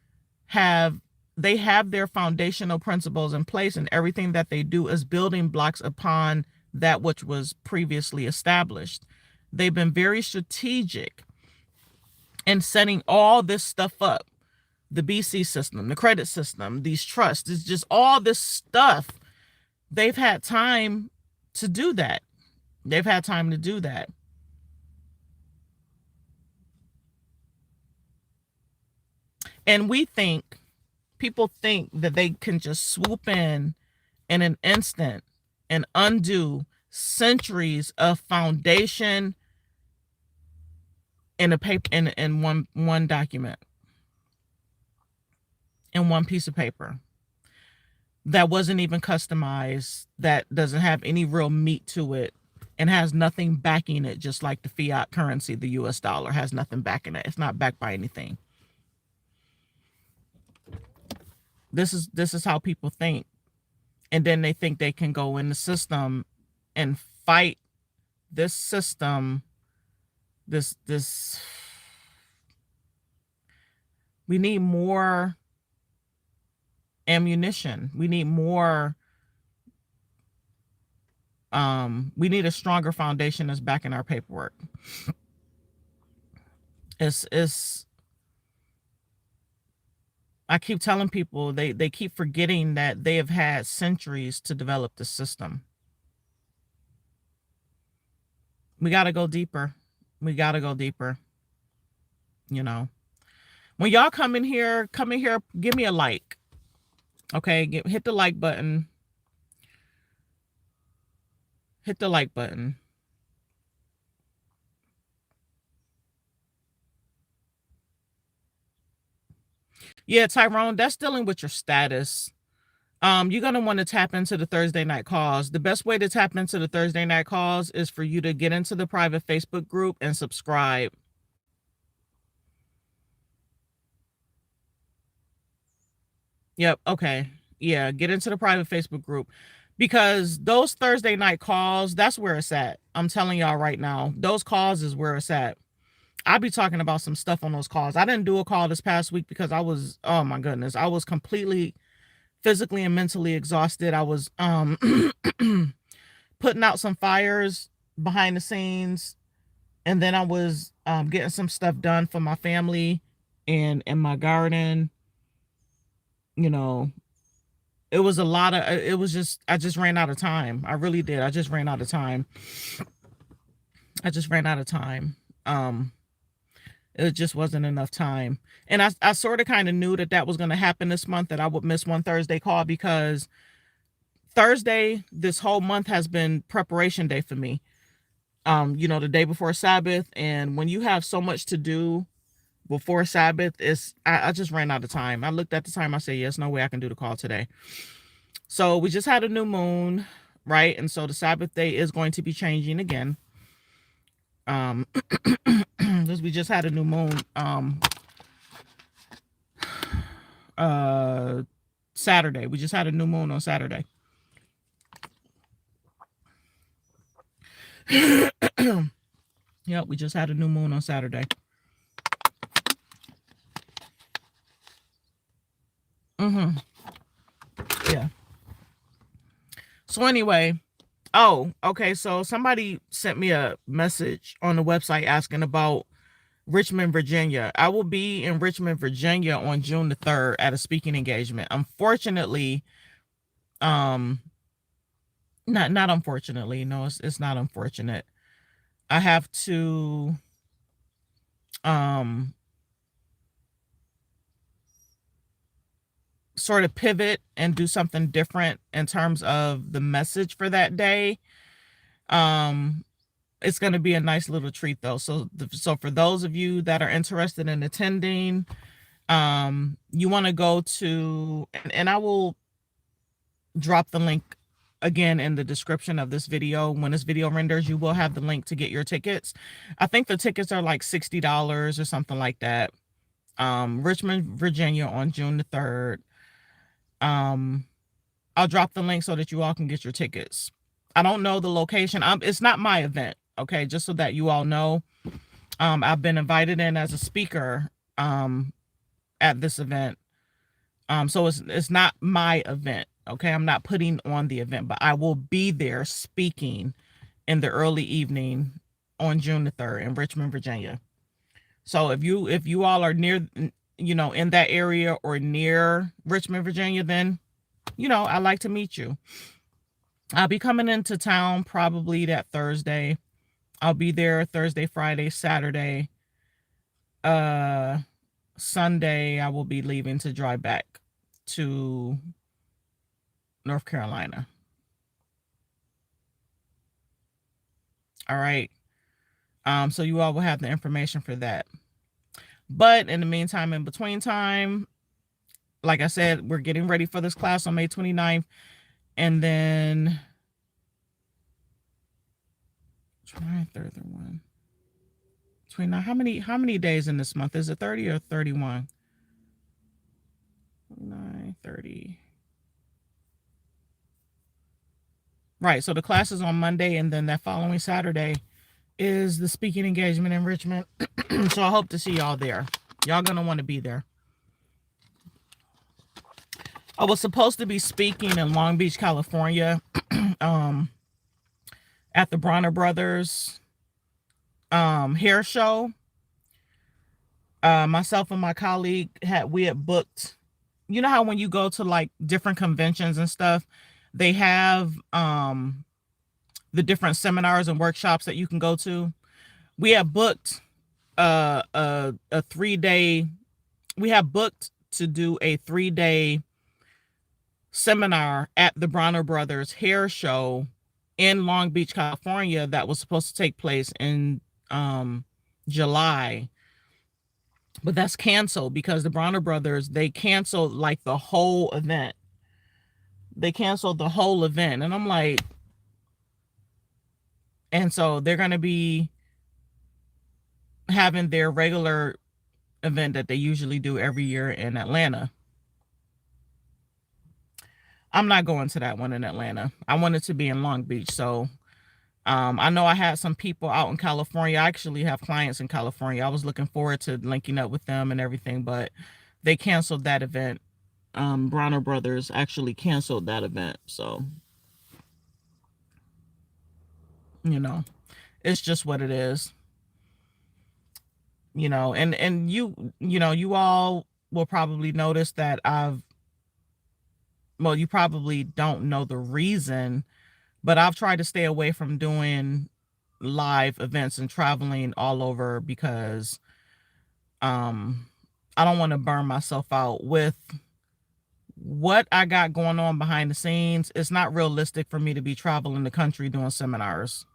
have their foundational principles in place, and everything that they do is building blocks upon that which was previously established. They've been very strategic in setting all this stuff up. The BC system, the credit system, these trusts, it's just all this stuff. They've had time to do that. They've had time to do that. And people think that they can just swoop in an instant and undo centuries of foundation in a paper, in one document, in one piece of paper that wasn't even customized, that doesn't have any real meat to it, and has nothing backing it, just like the fiat currency, the US dollar, has nothing backing it. It's not backed by anything. This is how people think. And then they think they can go in the system and fight this system. We need more ammunition. We need more. We need a stronger foundation that's backing our paperwork. I keep telling people, they keep forgetting that they have had centuries to develop the system. We got to go deeper. We got to go deeper. You know, when y'all come in here, give me a like. Okay, hit the like button. Hit the like button. Yeah, Tyrone, that's dealing with your status. You're going to want to tap into the Thursday night calls. The best way to tap into the Thursday night calls is for you to get into the private Facebook group and subscribe. Yep. Okay. Yeah. Get into the private Facebook group, because those Thursday night calls, that's where it's at. I'm telling y'all right now, those calls is where it's at. I'll be talking about some stuff on those calls. I didn't do a call this past week because I was, oh my goodness, I was completely physically and mentally exhausted. I was putting out some fires behind the scenes, and then I was getting some stuff done for my family and in my garden. You know, it was a lot of, I just ran out of time. I really did. I just ran out of time. It just wasn't enough time. And I sort of kind of knew that was going to happen this month, that I would miss one Thursday call, because Thursday this whole month has been preparation day for me. The day before Sabbath. And when you have so much to do before Sabbath, I just ran out of time. I looked at the time. I said, yes, no way I can do the call today. So we just had a new moon, right? And so the Sabbath day is going to be changing again. Because we just had a new moon Saturday. We just had a new moon on Saturday. Yep, we just had a new moon on Saturday. Yeah. So anyway, oh, okay. So somebody sent me a message on the website asking about Richmond, Virginia. I will be in Richmond, Virginia on June the 3rd at a speaking engagement. Unfortunately, not unfortunately. No, it's not unfortunate. I have to sort of pivot and do something different in terms of the message for that day. It's going to be a nice little treat though. So for those of you that are interested in attending, you want to go to, and I will drop the link again in the description of this video. When this video renders, you will have the link to get your tickets. I think the tickets are like $60 or something like that. Richmond, Virginia on June the 3rd. I'll drop the link so that you all can get your tickets. I don't know the location. It's not my event, okay? Just so that you all know. I've been invited in as a speaker at this event. So it's not my event, okay? I'm not putting on the event, but I will be there speaking in the early evening on June the 3rd in Richmond, Virginia. So if you all are near, in that area or near Richmond, Virginia, then, I'd like to meet you. I'll be coming into town probably that Thursday. I'll be there Thursday, Friday, Saturday. Sunday, I will be leaving to drive back to North Carolina. All right. So you all will have the information for that. But in the meantime, in between time, like I said, we're getting ready for this class on May 29th. And then 29th, 29. How many days in this month? Is it 30 or 31? 29, 30. Right. So the class is on Monday, and then that following Saturday is the speaking engagement in Richmond. So I hope to see y'all there. Y'all gonna want to be there. I was supposed to be speaking in Long Beach, California, at the Bronner Brothers hair show. Myself and my colleague had booked. You know how when you go to like different conventions and stuff, they have the different seminars and workshops that you can go to. We have booked a 3-day. We have booked to do a 3-day seminar at the Bronner Brothers hair show in Long Beach, California, that was supposed to take place in July. But that's canceled because the Bronner Brothers, they canceled like the whole event. They canceled the whole event. And I'm like, and so they're going to be having their regular event that they usually do every year in Atlanta. I'm not going to that one in Atlanta. I wanted to be in Long Beach. So I know I had some people out in California. I actually have clients in California. I was looking forward to linking up with them and everything, but they canceled that event. Bronner Brothers actually canceled that event. So, it's just what it is. And you all will probably notice that you probably don't know the reason, but I've tried to stay away from doing live events and traveling all over because I don't want to burn myself out with what I got going on behind the scenes. It's not realistic for me to be traveling the country doing seminars.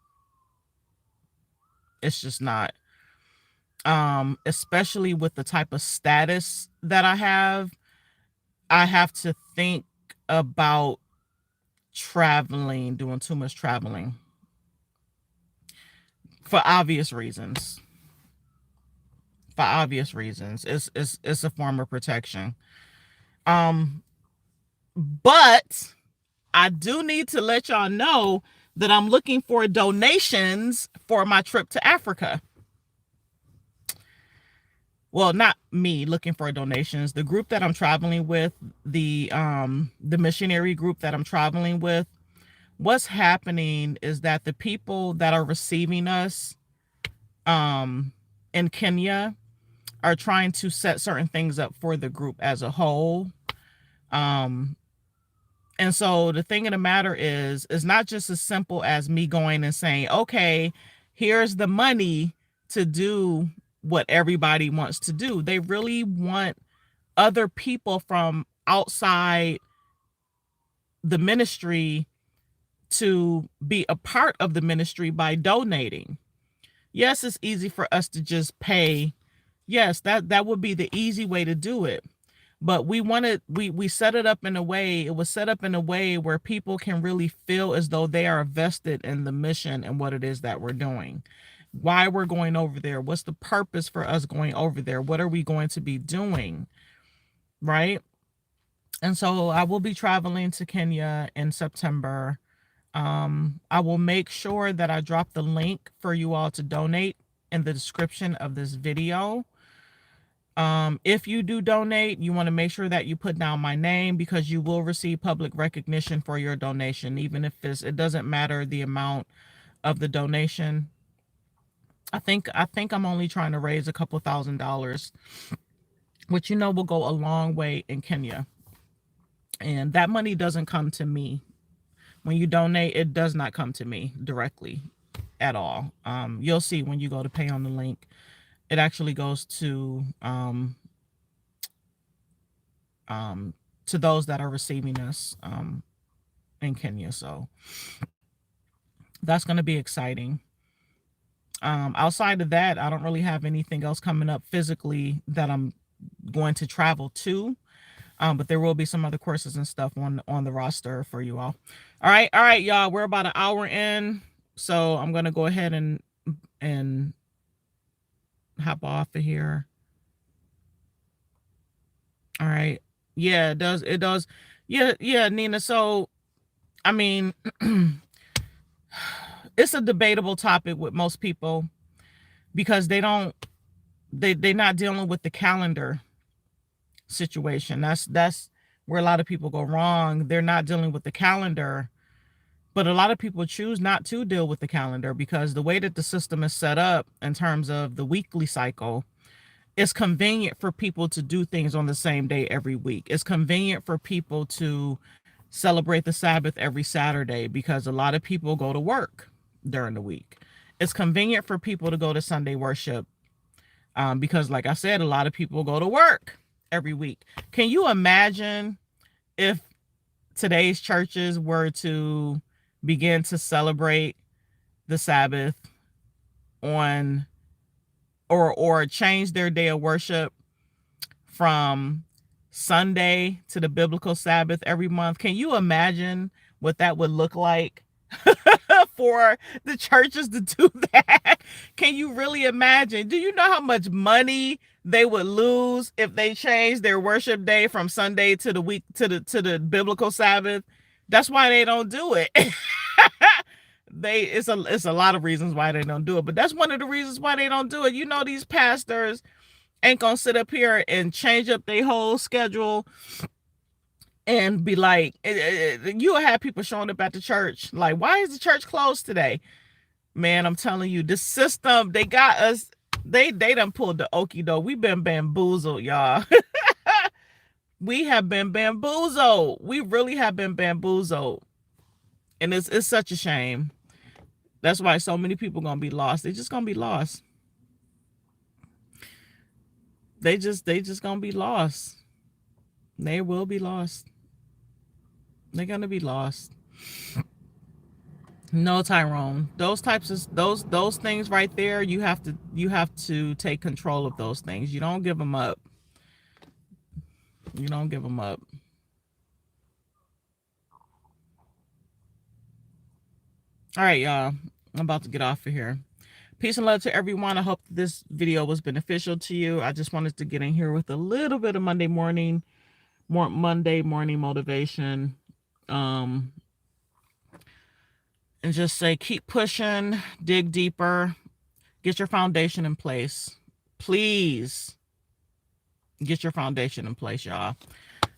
It's just not. Especially with the type of status that I have to think about traveling, doing too much traveling for obvious reasons. It's a form of protection. But I do need to let y'all know that I'm looking for donations for my trip to Africa. Well, not me looking for donations. The group that I'm traveling with, the missionary group that I'm traveling with, what's happening is that the people that are receiving us in Kenya are trying to set certain things up for the group as a whole. And so the thing of the matter is, it's not just as simple as me going and saying, okay, here's the money to do what everybody wants to do. They really want other people from outside the ministry to be a part of the ministry by donating. Yes, it's easy for us to just pay. Yes, that would be the easy way to do it. But we set it up in a way, it was set up in a way where people can really feel as though they are vested in the mission and what it is that we're doing. Why we're going over there. What's the purpose for us going over there? What are we going to be doing? Right? And so I will be traveling to Kenya in September. I will make sure that I drop the link for you all to donate in the description of this video. If you do donate, you want to make sure that you put down my name, because you will receive public recognition for your donation, even if it doesn't matter the amount of the donation. I think I'm only trying to raise a couple $1,000s, which will go a long way in Kenya. And that money doesn't come to me. When you donate, it does not come to me directly at all. You'll see when you go to pay on the link, it actually goes to those that are receiving us in Kenya. So that's going to be exciting. Outside of that, I don't really have anything else coming up physically that I'm going to travel to. But there will be some other courses and stuff on the roster for you all. All right, y'all. We're about an hour in, so I'm gonna go ahead and hop off of here. All right. Yeah, it does. Yeah, Nina. So, I mean, it's a debatable topic with most people, because they're not dealing with the calendar situation. That's where a lot of people go wrong. They're not dealing with the calendar, but a lot of people choose not to deal with the calendar, because the way that the system is set up in terms of the weekly cycle, it's convenient for people to do things on the same day every week. It's convenient for people to celebrate the Sabbath every Saturday, because a lot of people go to work during the week. It's convenient for people to go to Sunday worship, because like I said, a lot of people go to work every week. Can you imagine if today's churches were to begin to celebrate the Sabbath on or change their day of worship from Sunday to the biblical Sabbath every month? Can you imagine what that would look like for the churches to do that? Can you really imagine? Do you know how much money they would lose if they changed their worship day from Sunday to the biblical Sabbath? That's why they don't do it. It's a lot of reasons why they don't do it, but that's one of the reasons why they don't do it. These pastors ain't gonna sit up here and change up their whole schedule and be like, you'll have people showing up at the church like, why is the church closed today? Man, I'm telling you, the system, they got us, they done pulled the okie doke. We've been bamboozled, y'all. We have been bamboozled. We really have been bamboozled. And it's such a shame. That's why so many people gonna be lost. They're just gonna be lost. They just gonna be lost. They will be lost. They're gonna be lost. No, Tyrone. Those types of those things right there, you have to take control of those things. You don't give them up. You don't give them up. All right, y'all. I'm about to get off of here. Peace and love to everyone. I hope this video was beneficial to you. I just wanted to get in here with a little bit of Monday morning Monday morning motivation. And just say, keep pushing, dig deeper, get your foundation in place. Please get your foundation in place, y'all.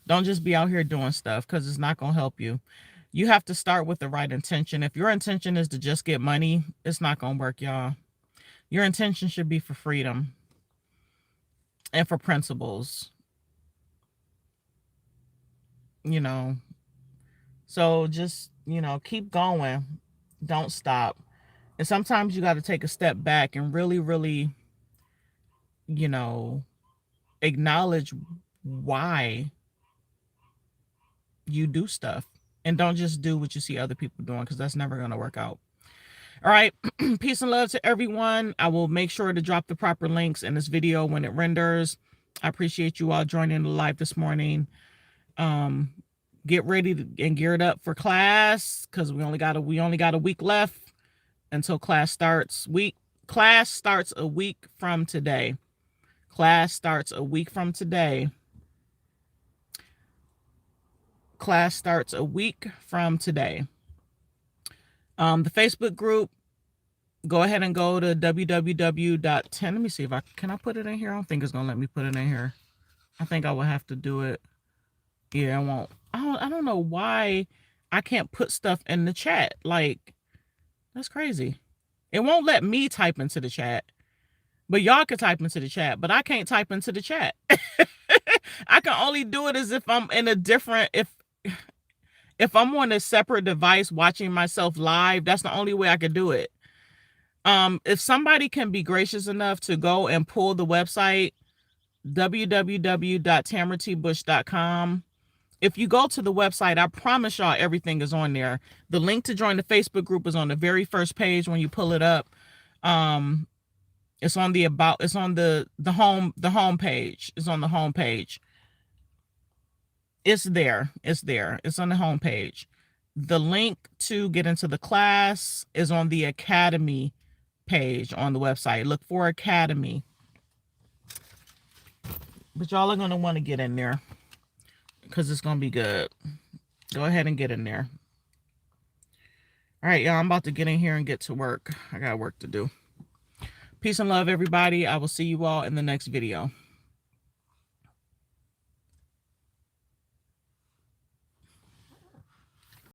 Don't just be out here doing stuff, because it's not going to help you. You have to start with the right intention. If your intention is to just get money, it's not going to work, y'all. Your intention should be for freedom and for principles, you know. So just, keep going. Don't stop. And sometimes you got to take a step back and really, really, acknowledge why you do stuff. And don't just do what you see other people doing, because that's never going to work out. All right. Peace and love to everyone. I will make sure to drop the proper links in this video when it renders. I appreciate you all joining the live this morning. Get ready and geared up for class, because we only got a week left until class starts. Class starts a week from today. Class starts a week from today. Class starts a week from today. The Facebook group, go ahead and go to www.10. Let me see if can I put it in here? I don't think it's gonna let me put it in here. I think I will have to do it. Yeah, I won't. I don't know why I can't put stuff in the chat. Like, that's crazy. It won't let me type into the chat. But y'all can type into the chat, but I can't type into the chat. I can only do it as if I'm in a different, if I'm on a separate device watching myself live. That's the only way I could do it. If somebody can be gracious enough to go and pull the website, www.tamratbush.com. If you go to the website, I promise y'all everything is on there. The link to join the Facebook group is on the very first page when you pull it up. It's on the it's on the home page. It's on the home page. It's there. It's there. It's on the home page. The link to get into the class is on the Academy page on the website. Look for Academy. But y'all are going to want to get in there, because it's going to be good. Go ahead and get in there. All right, y'all, I'm about to get in here and get to work. I got work to do. Peace and love, everybody. I will see you all in the next video.